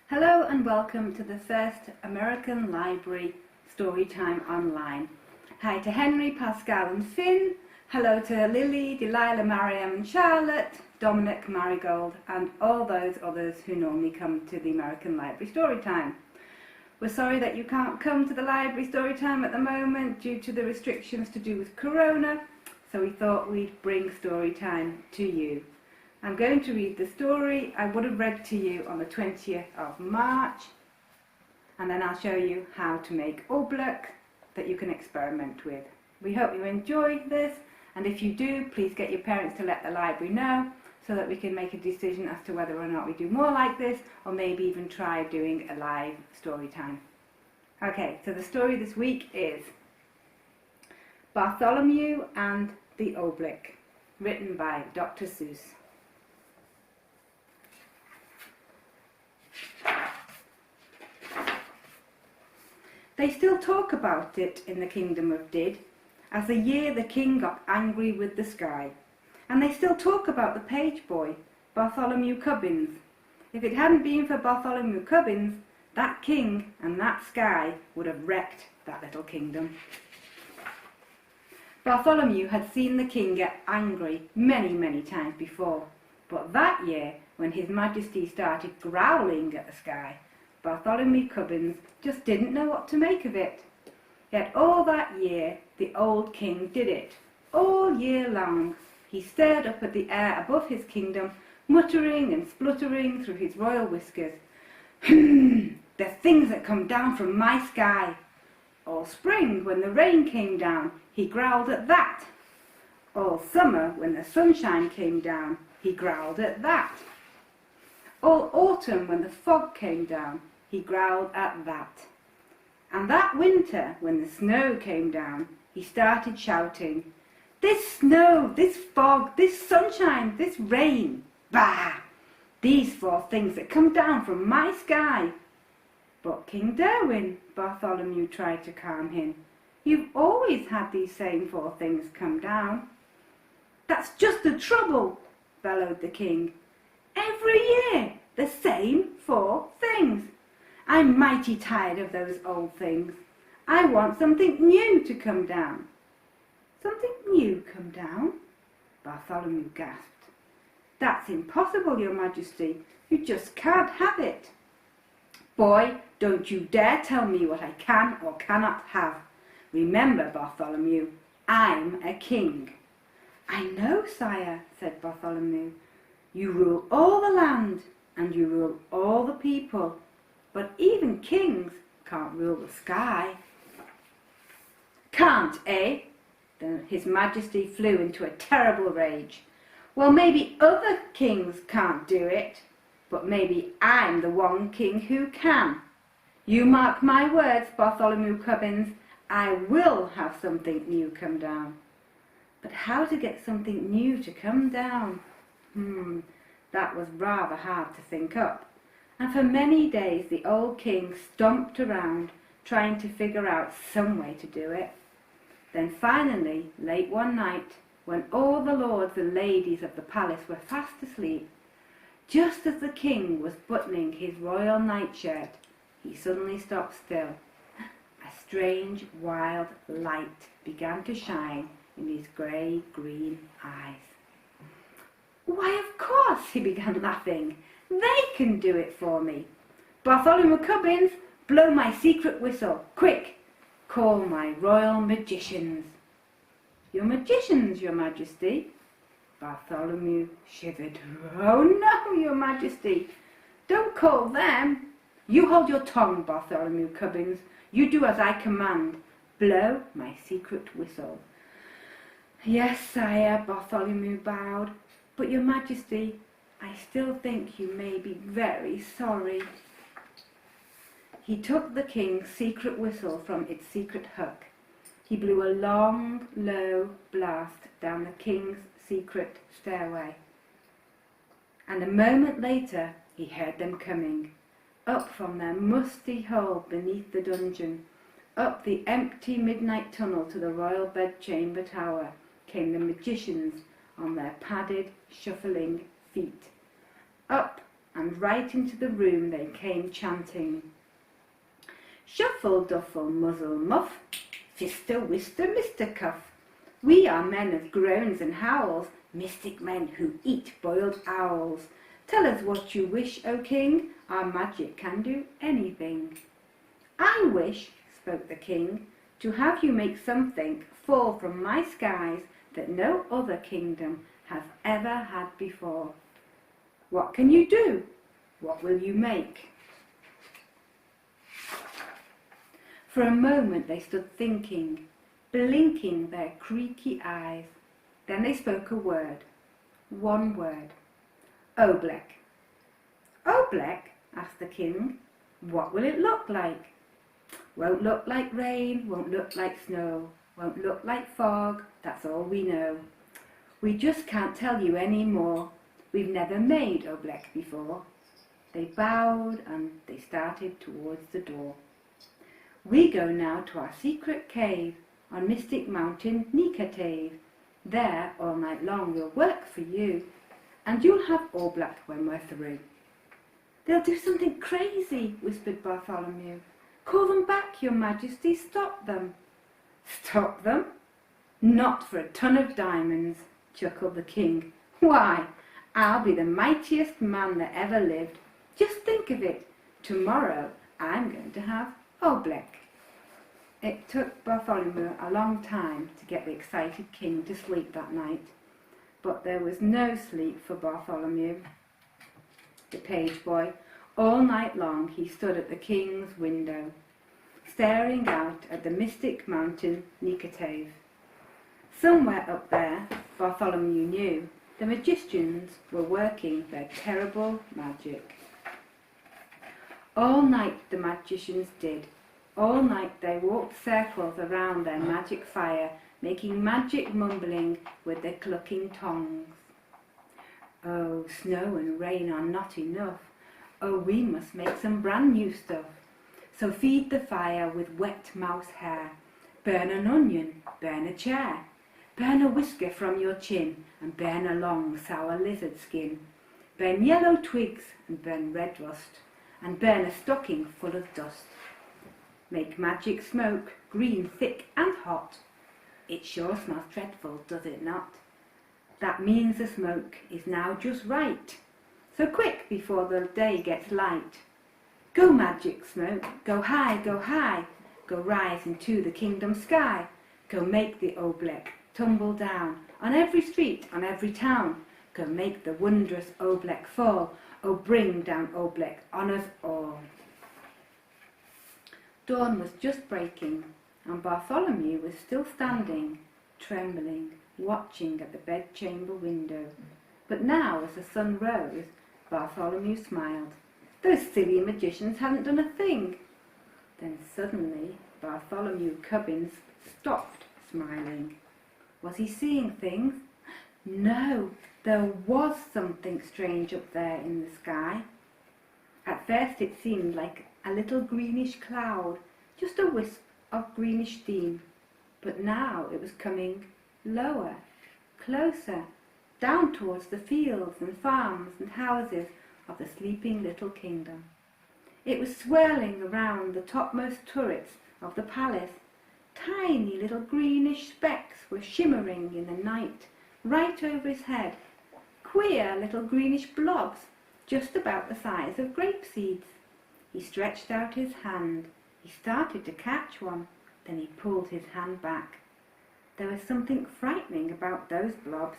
Hello and welcome to the first American Library Storytime Online. Hi to Henry, Pascal and Finn. Hello to Lily, Delilah, Mariam and Charlotte, Dominic, Marigold and all those others who normally come to the American Library Storytime. We're sorry that you can't come to the Library Storytime at the moment due to the restrictions to do with Corona, so we thought we'd bring Storytime to you. I'm going to read the story I would have read to you on the 20th of March, and then I'll show you how to make oobleck that you can experiment with. We hope you enjoy this, and if you do, please get your parents to let the library know so that we can make a decision as to whether or not we do more like this, or maybe even try doing a live story time. Okay, so the story this week is Bartholomew and the Oobleck, written by Dr. Seuss. They still talk about it in the kingdom of Didd, as the year the king got angry with the sky. And they still talk about the page boy, Bartholomew Cubbins. If it hadn't been for Bartholomew Cubbins, that king and that sky would have wrecked that little kingdom. Bartholomew had seen the king get angry many times before, but that year, when His Majesty started growling at the sky, Bartholomew Cubbins just didn't know what to make of it. Yet all that year the old king did it. All year long he stared up at the air above his kingdom, muttering and spluttering through his royal whiskers. The things that come down from my sky. All spring, when the rain came down, he growled at that. All summer, when the sunshine came down, he growled at that. All autumn, when the fog came down, he growled at that. And that winter, when the snow came down, he started shouting, "This snow, this fog, this sunshine, this rain, bah! These four things that come down from my sky." "But King Derwin," Bartholomew tried to calm him, "you've always had these same four things come down." "That's just the trouble," bellowed the king. "Every year, the same four things. I'm mighty tired of those old things. I want something new to come down." "Something new come down?" Bartholomew gasped. "That's impossible, Your Majesty. You just can't have it." "Boy, don't you dare tell me what I can or cannot have. Remember, Bartholomew, I'm a king." "I know, sire," said Bartholomew. "You rule all the land, and you rule all the people, but even kings can't rule the sky." "Can't, eh?" Then His Majesty flew into a terrible rage. "Well, maybe other kings can't do it, but maybe I'm the one king who can. You mark my words, Bartholomew Cubbins, I will have something new come down." But how to get something new to come down? That was rather hard to think up. And for many days the old king stomped around trying to figure out some way to do it. Then finally, late one night, when all the lords and ladies of the palace were fast asleep, just as the king was buttoning his royal nightshirt, he suddenly stopped still. A strange, wild light began to shine in his grey-green eyes. "Why, of course," he began laughing. "They can do it for me. Bartholomew Cubbins, blow my secret whistle. Quick, call my royal magicians." "Your magicians, Your Majesty?" Bartholomew shivered. "Oh no, Your Majesty, don't call them. You hold your tongue, Bartholomew Cubbins. You do as I command. Blow my secret whistle." "Yes, sire," Bartholomew bowed. "But Your Majesty, I still think you may be very sorry." He took the king's secret whistle from its secret hook. He blew a long, low blast down the king's secret stairway. And a moment later he heard them coming, up from their musty hole beneath the dungeon, up the empty midnight tunnel to the royal bedchamber tower, came the magicians on their padded, shuffling feet. Up and right into the room they came chanting. Shuffle, duffle, muzzle, muff, fister, wister, Mr. Cuff. We are men of groans and howls, mystic men who eat boiled owls. Tell us what you wish, O king, our magic can do anything. I wish, spoke the king, to have you make something fall from my skies that no other kingdom has ever had before. What can you do? What will you make? For a moment they stood thinking, blinking their creaky eyes. Then they spoke a word, one word. Oobleck. Oobleck? Asked the king. What will it look like? Won't look like rain, won't look like snow, won't look like fog, that's all we know. We just can't tell you any more. We've never made oobleck before. They bowed and they started towards the door. We go now to our secret cave on Mystic Mountain Nicotave. There all night long we'll work for you, and you'll have oobleck when we're through. They'll do something crazy, whispered Bartholomew. Call them back, your majesty, stop them. Stop them? Not for a ton of diamonds, chuckled the king. Why, I'll be the mightiest man that ever lived. Just think of it. Tomorrow I'm going to have oobleck. It took Bartholomew a long time to get the excited king to sleep that night, but there was no sleep for Bartholomew, the page boy. All night long he stood at the king's window, staring out at the mystic mountain Nicotave. Somewhere up there, Bartholomew knew, the magicians were working their terrible magic. All night the magicians did. All night they walked circles around their magic fire, making magic mumbling with their clucking tongues. Oh, snow and rain are not enough. Oh, we must make some brand new stuff. So feed the fire with wet mouse hair. Burn an onion, burn a chair. Burn a whisker from your chin, and burn a long sour lizard skin. Burn yellow twigs, and burn red rust, and burn a stocking full of dust. Make magic smoke, green, thick and hot. It sure smells dreadful, does it not? That means the smoke is now just right. So quick before the day gets light. Go magic smoke, go high, go rise into the kingdom sky. Go make the oobleck tumble down on every street, on every town. Go make the wondrous oobleck fall. Oh, bring down oobleck on us all. Dawn was just breaking, and Bartholomew was still standing, trembling, watching at the bedchamber window. But now, as the sun rose, Bartholomew smiled. Those silly magicians hadn't done a thing. Then suddenly Bartholomew Cubbins stopped smiling. Was he seeing things? No, there was something strange up there in the sky. At first it seemed like a little greenish cloud, just a wisp of greenish steam. But now it was coming lower, closer, down towards the fields and farms and houses of the sleeping little kingdom. It was swirling around the topmost turrets of the palace. Tiny little greenish specks were shimmering in the night, right over his head. Queer little greenish blobs, just about the size of grape seeds. He stretched out his hand. He started to catch one. Then he pulled his hand back. There was something frightening about those blobs.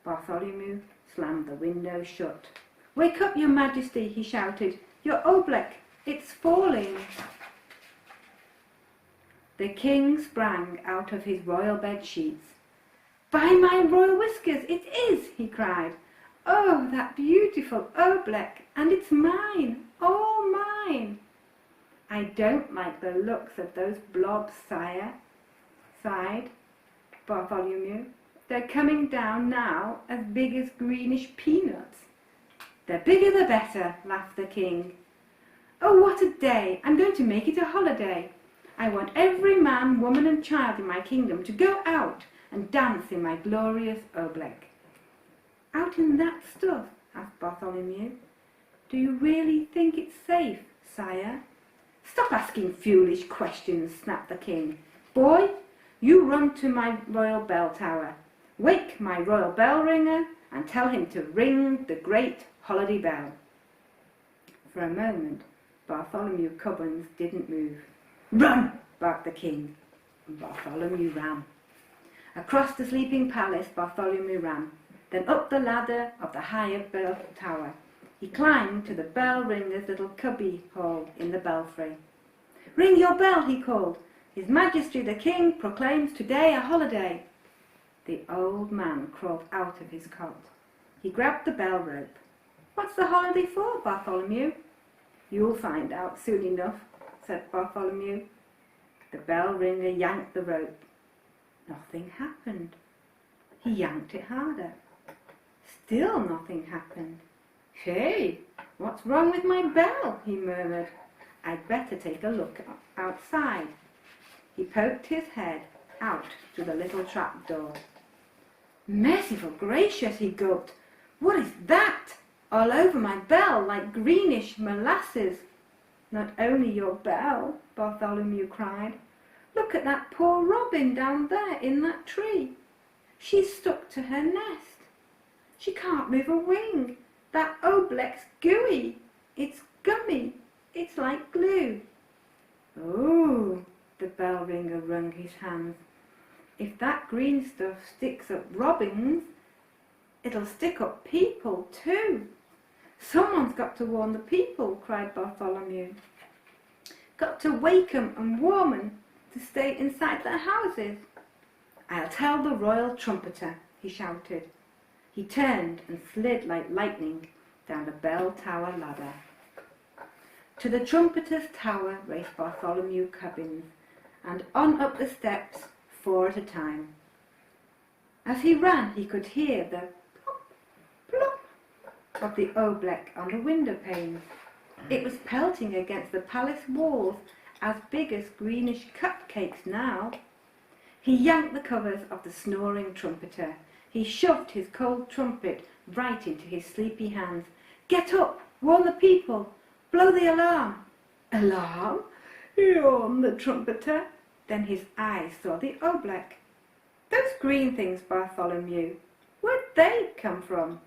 Bartholomew slammed the window shut. Wake up, your majesty, he shouted. Your oobleck, it's falling. The king sprang out of his royal bed sheets. By my royal whiskers, it is, he cried. Oh, that beautiful oobleck, and it's mine, all mine. I don't like the looks of those blobs, sire, sighed Bartholomew. They're coming down now as big as greenish peanuts. The bigger the better, laughed the king. Oh, what a day! I'm going to make it a holiday. I want every man, woman and child in my kingdom to go out and dance in my glorious oobleck. Out in that stuff? Asked Bartholomew. Do you really think it's safe, sire? Stop asking foolish questions, snapped the king. Boy, you run to my royal bell tower. Wake my royal bell ringer and tell him to ring the great holiday bell. For a moment, Bartholomew Cubbins didn't move. Run, barked the king, and Bartholomew ran. Across the sleeping palace Bartholomew ran, then up the ladder of the higher bell tower. He climbed to the bell ringer's little cubby hole in the belfry. Ring your bell, he called. His Majesty the King proclaims today a holiday. The old man crawled out of his cot. He grabbed the bell rope. What's the holiday for, Bartholomew? You'll find out soon enough, said Bartholomew. The bell ringer yanked the rope. Nothing happened. He yanked it harder. Still nothing happened. Hey, what's wrong with my bell? He murmured. I'd better take a look outside. He poked his head out through the little trap door. Merciful gracious, he gulped. What is that? All over my bell, like greenish molasses. Not only your bell, Bartholomew cried. Look at that poor robin down there in that tree. She's stuck to her nest. She can't move a wing. That oobleck's gooey. It's gummy. It's like glue. Oh, the bell ringer wrung his hands. If that green stuff sticks up robins, it'll stick up people too. Someone's got to warn the people, cried Bartholomew. Got to wake 'em and warn 'em to stay inside their houses. I'll tell the royal trumpeter, he shouted. He turned and slid like lightning down the bell tower ladder. To the trumpeter's tower raced Bartholomew Cubbins, and on up the steps, 4 at a time. As he ran, he could hear the plop, plop of the oobleck on the window panes. It was pelting against the palace walls as big as greenish cupcakes now. He yanked the covers of the snoring trumpeter. He shoved his cold trumpet right into his sleepy hands. Get up! Warn the people! Blow the alarm! Alarm? Yawned the trumpeter. Then his eyes saw the oobleck. Those green things, Bartholomew. Where'd they come from?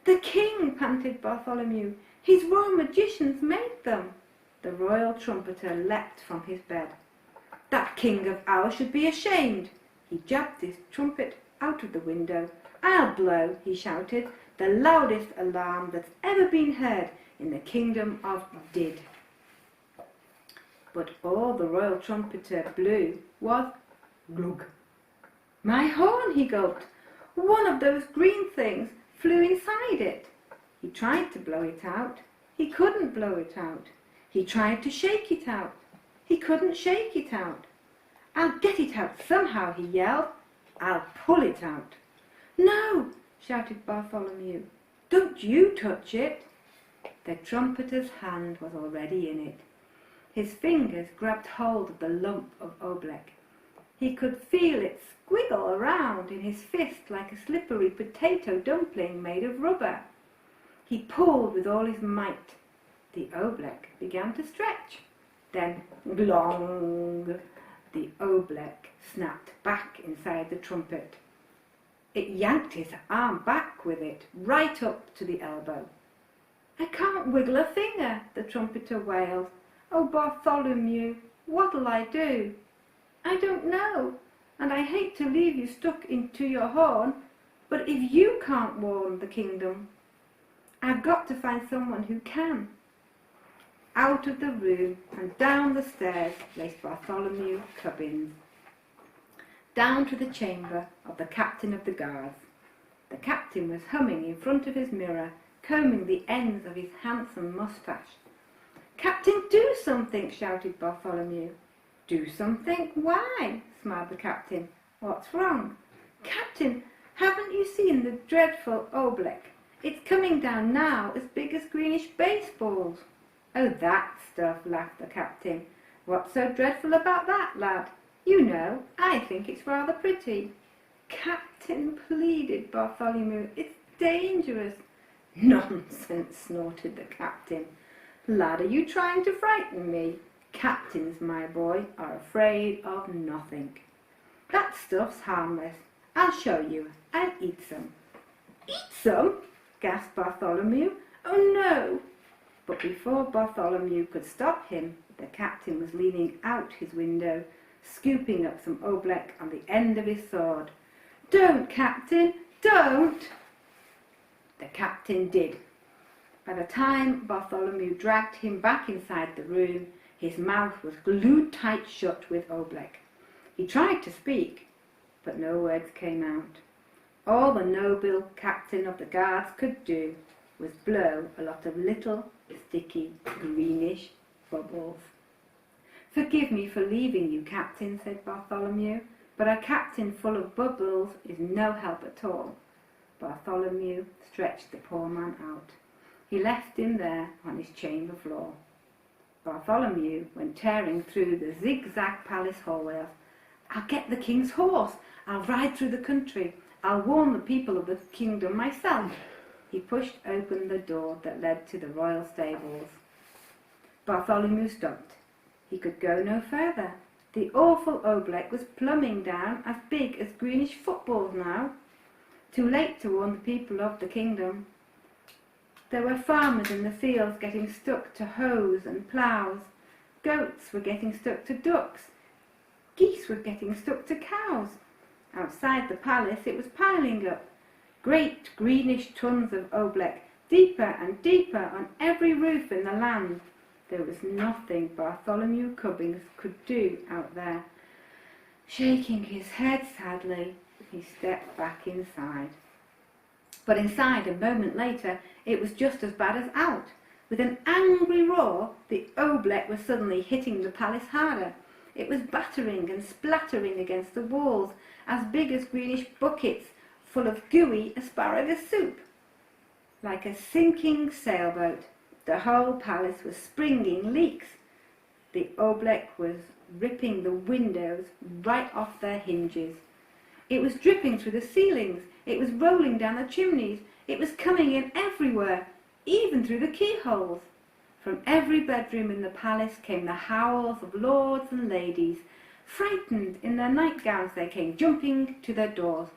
The king, panted Bartholomew. His royal magicians made them. The royal trumpeter leapt from his bed. That king of ours should be ashamed. He jabbed his trumpet out of the window. I'll blow, he shouted, the loudest alarm that's ever been heard in the kingdom of Didd. But all the royal trumpeter blew was glug. My horn, he gulped. One of those green things flew inside it. He tried to blow it out. He couldn't blow it out. He tried to shake it out. He couldn't shake it out. I'll get it out somehow, he yelled. I'll pull it out. No, shouted Bartholomew. Don't you touch it. The trumpeter's hand was already in it. His fingers grabbed hold of the lump of oobleck. He could feel it squiggle around in his fist like a slippery potato dumpling made of rubber. He pulled with all his might. The oobleck began to stretch. Then, glong, the oobleck snapped back inside the trumpet. It yanked his arm back with it, right up to the elbow. I can't wiggle a finger, the trumpeter wailed. Oh, Bartholomew, what'll I do? I don't know, and I hate to leave you stuck into your horn, but if you can't warn the kingdom, I've got to find someone who can. Out of the room and down the stairs raced Bartholomew Cubbins, down to the chamber of the captain of the guards. The captain was humming in front of his mirror, combing the ends of his handsome moustache. Captain, do something, shouted Bartholomew. Do something? Why? Smiled the captain. What's wrong? Captain, haven't you seen the dreadful oobleck? It's coming down now as big as greenish baseballs. Oh, that stuff, laughed the captain. What's so dreadful about that, lad? You know, I think it's rather pretty. Captain, pleaded Bartholomew, it's dangerous. Nonsense, snorted the captain. Lad, are you trying to frighten me? Captains, my boy, are afraid of nothing. That stuff's harmless. I'll show you. I'll eat some. Eat some? Gasped Bartholomew. Oh no! But before Bartholomew could stop him, the captain was leaning out his window, scooping up some oobleck on the end of his sword. Don't, Captain, don't! The captain did. By the time Bartholomew dragged him back inside the room, his mouth was glued tight shut with oobleck. He tried to speak, but no words came out. All the noble captain of the guards could do was blow a lot of little, sticky, greenish bubbles. Forgive me for leaving you, Captain, said Bartholomew, but a captain full of bubbles is no help at all. Bartholomew stretched the poor man out. He left him there on his chamber floor. Bartholomew went tearing through the zigzag palace hallways. I'll get the king's horse. I'll ride through the country. I'll warn the people of the kingdom myself. He pushed open the door that led to the royal stables. Bartholomew stopped. He could go no further. The awful oobleck was pluming down as big as greenish footballs now. Too late to warn the people of the kingdom. There were farmers in the fields getting stuck to hoes and ploughs. Goats were getting stuck to ducks. Geese were getting stuck to cows. Outside the palace it was piling up. Great greenish tons of oobleck, deeper and deeper on every roof in the land. There was nothing Bartholomew Cubbins could do out there. Shaking his head sadly, he stepped back inside. But inside, a moment later, it was just as bad as out. With an angry roar, the oobleck was suddenly hitting the palace harder. It was battering and splattering against the walls, as big as greenish buckets full of gooey asparagus soup. Like a sinking sailboat, the whole palace was springing leaks. The oobleck was ripping the windows right off their hinges. It was dripping through the ceilings. It was rolling down the chimneys. It was coming in everywhere, even through the keyholes. From every bedroom in the palace came the howls of lords and ladies. Frightened in their nightgowns, they came jumping to their doors.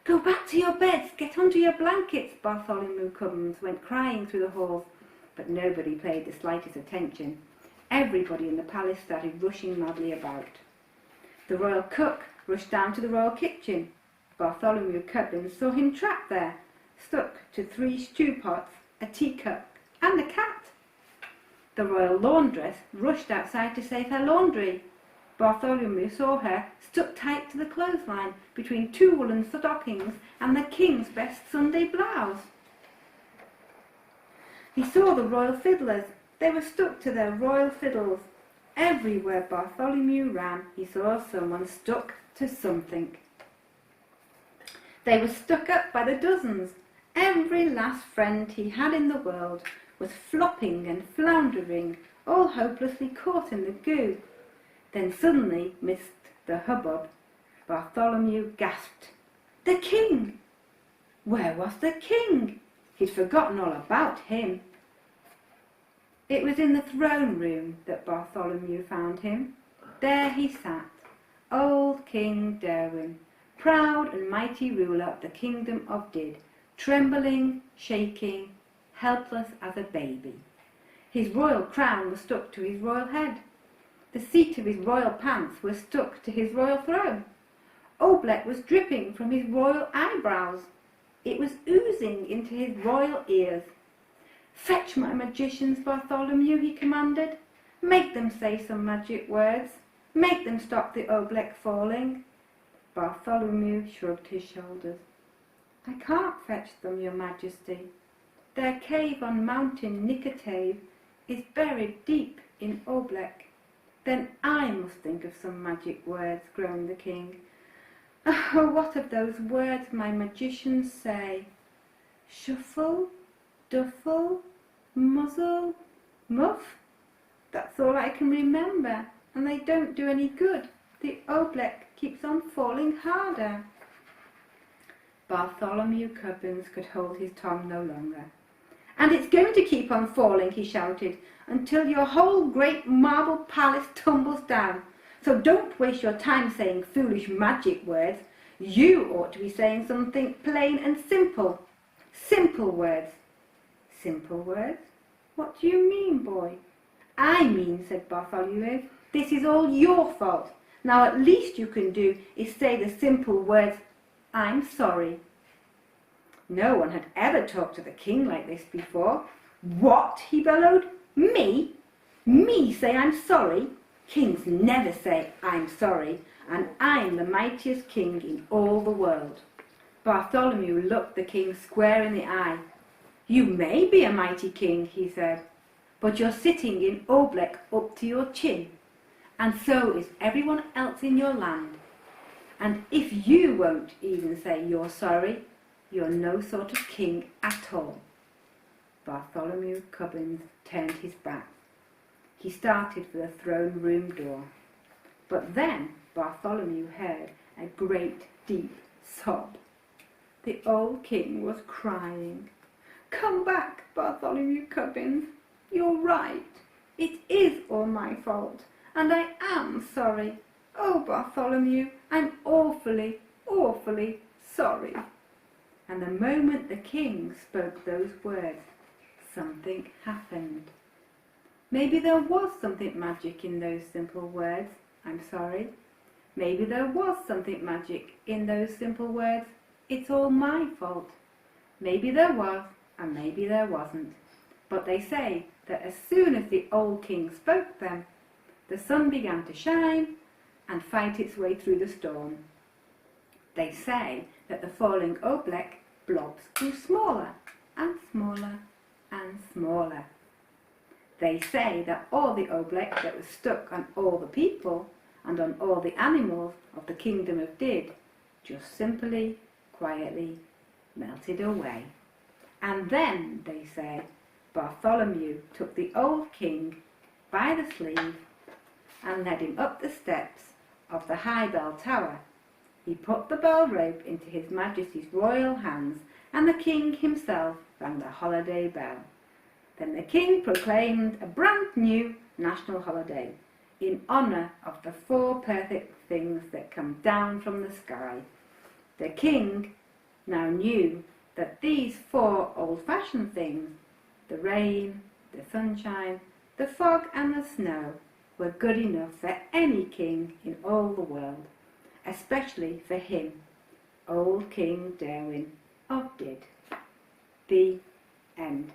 Go back to your beds, get onto your blankets, Bartholomew Cubbins went crying through the halls. But nobody paid the slightest attention. Everybody in the palace started rushing madly about. The royal cook rushed down to the royal kitchen. Bartholomew Cubbins saw him trapped there, stuck to 3 stew pots, a teacup, and a cat. The royal laundress rushed outside to save her laundry. Bartholomew saw her stuck tight to the clothesline between 2 woolen stockings and the king's best Sunday blouse. He saw the royal fiddlers. They were stuck to their royal fiddles. Everywhere Bartholomew ran, he saw someone stuck to something. They were stuck up by the dozens. Every last friend he had in the world was flopping and floundering, all hopelessly caught in the goo. Then suddenly, midst the hubbub, Bartholomew gasped, "The king!" Where was the king? He'd forgotten all about him. It was in the throne room that Bartholomew found him. There he sat, old King Derwin, proud and mighty ruler of the kingdom of Didd, trembling, shaking, helpless as a baby. His royal crown was stuck to his royal head. The seat of his royal pants was stuck to his royal throne. Oobleck was dripping from his royal eyebrows. It was oozing into his royal ears. "Fetch my magicians, Bartholomew," he commanded. "Make them say some magic words. Make them stop the oobleck falling." Bartholomew shrugged his shoulders. "I can't fetch them, your majesty. Their cave on Mountain Nicotave is buried deep in oobleck." "Then I must think of some magic words," groaned the king. "Oh, what of those words my magicians say? Shuffle, duffle, muzzle, muff? That's all I can remember, and they don't do any good. The oobleck keeps on falling harder." Bartholomew Cubbins could hold his tongue no longer. And it's going to keep on falling, he shouted, until your whole great marble palace tumbles down. So don't waste your time saying foolish magic words. You ought to be saying something plain and simple. Simple words. Simple words? What do you mean, boy? I mean, said Bartholomew, this is all your fault. Now at least you can do is say the simple words, I'm sorry. No one had ever talked to the king like this before. What? He bellowed. Me? Me say I'm sorry? Kings never say I'm sorry, and I'm the mightiest king in all the world. Bartholomew looked the king square in the eye. You may be a mighty king, he said, but you're sitting in oobleck up to your chin, and so is everyone else in your land. And if you won't even say you're sorry, you're no sort of king at all. Bartholomew Cubbins turned his back. He started for the throne room door. But then Bartholomew heard a great deep sob. The old king was crying. Come back, Bartholomew Cubbins. You're right. It is all my fault, and I am sorry. Oh, Bartholomew, I'm awfully, awfully sorry. And the moment the king spoke those words, something happened. Maybe there was something magic in those simple words, I'm sorry. Maybe there was something magic in those simple words, it's all my fault. Maybe there was, and maybe there wasn't. But they say that as soon as the old king spoke them, the sun began to shine and fight its way through the storm. They say that the falling oobleck blobs grew smaller and smaller and smaller. They say that all the oobleck that was stuck on all the people and on all the animals of the kingdom of Didd just simply, quietly melted away. And then, they say, Bartholomew took the old king by the sleeve and led him up the steps of the high bell tower. He put the bell rope into His Majesty's royal hands, and the king himself rang the holiday bell. Then the king proclaimed a brand new national holiday in honour of the 4 perfect things that come down from the sky. The king now knew that these 4 old-fashioned things, the rain, the sunshine, the fog and the snow, were good enough for any king in all the world, especially for him, old King Derwin of Didd. The end.